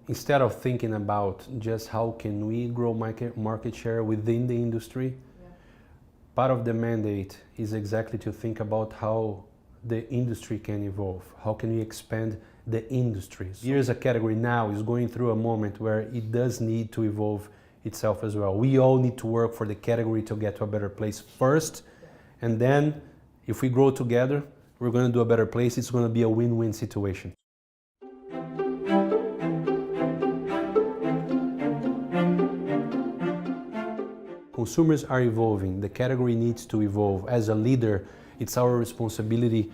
instead of thinking about just how can we grow market share within the industry, part of the mandate is exactly to think about how the industry can evolve. How can we expand the industry? Beer as a category now is going through a moment where it does need to evolve itself as well. We all need to work for the category to get to a better place first, and then if we grow together, we're going to do a better place. It's going to be a win-win situation. Consumers are evolving. The category needs to evolve. As a leader, it's our responsibility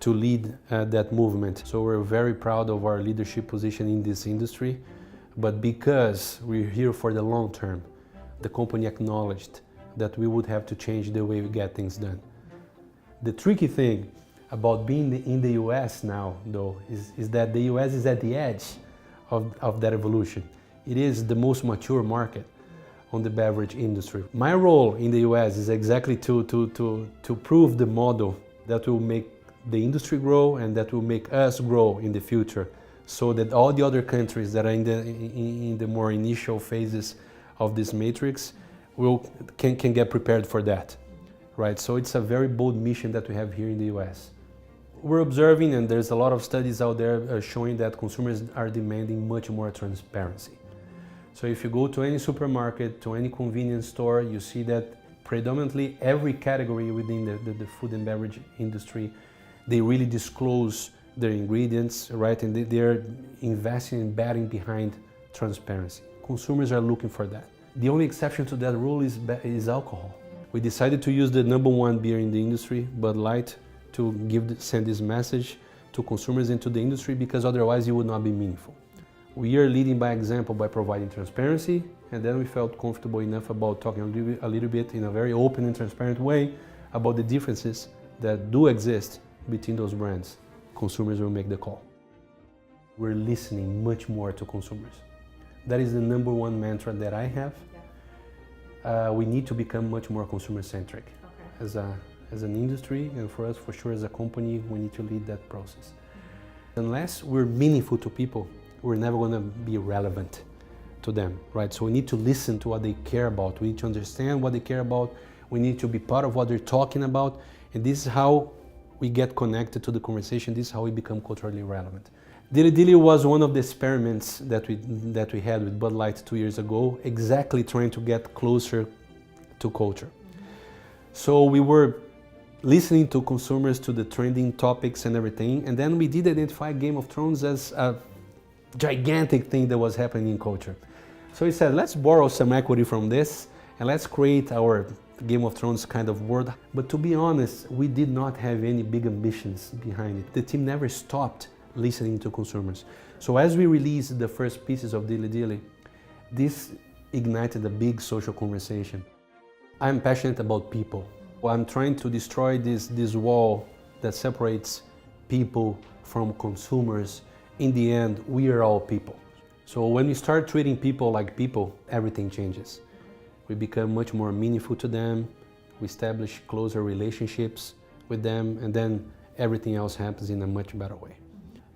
to lead that movement. So we're very proud of our leadership position in this industry. But because we're here for the long term, the company acknowledged that we would have to change the way we get things done. The tricky thing about being in the US now, though, is that the US is at the edge of that evolution. It is the most mature market on the beverage industry. My role in the US is exactly to prove the model that will make the industry grow and that will make us grow in the future, so that all the other countries that are in the more initial phases of this matrix can get prepared for that, right? So it's a very bold mission that we have here in the US. We're observing, and there's a lot of studies out there showing that consumers are demanding much more transparency. So if you go to any supermarket, to any convenience store, you see that predominantly every category within the food and beverage industry, they really disclose their ingredients, right? And they're investing and betting behind transparency. Consumers are looking for that. The only exception to that rule is alcohol. We decided to use the #1 beer in the industry, Bud Light, to send this message to consumers and to the industry, because otherwise it would not be meaningful. We are leading by example by providing transparency, and then we felt comfortable enough about talking a little bit in a very open and transparent way about the differences that do exist between those brands. Consumers will make the call. We're listening much more to consumers. That is the #1 mantra that I have. We need to become much more consumer-centric as an industry, and for us, for sure, as a company, we need to lead that process. Unless we're meaningful to people, we're never going to be relevant to them, right? So we need to listen to what they care about. We need to understand what they care about. We need to be part of what they're talking about, and this is how we get connected to the conversation. This is how we become culturally relevant. Dilly Dilly was one of the experiments that we had with Bud Light 2 years ago, exactly trying to get closer to culture. So we were listening to consumers, to the trending topics and everything, and then we did identify Game of Thrones as a gigantic thing that was happening in culture. So we said, let's borrow some equity from this and let's create our Game of Thrones kind of world. But to be honest, we did not have any big ambitions behind it. The team never stopped listening to consumers. So as we released the first pieces of Dilly Dilly, this ignited a big social conversation. I'm passionate about people. I'm trying to destroy this wall that separates people from consumers. In the end, we are all people. So when we start treating people like people, everything changes. We become much more meaningful to them, we establish closer relationships with them, and then everything else happens in a much better way.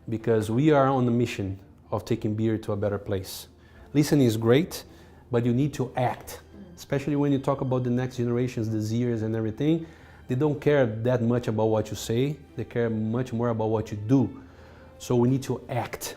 Because we are on a mission of taking beer to a better place. Listening is great, but you need to act. Especially when you talk about the next generations, the Zers and everything, they don't care that much about what you say, they care much more about what you do. So we need to act.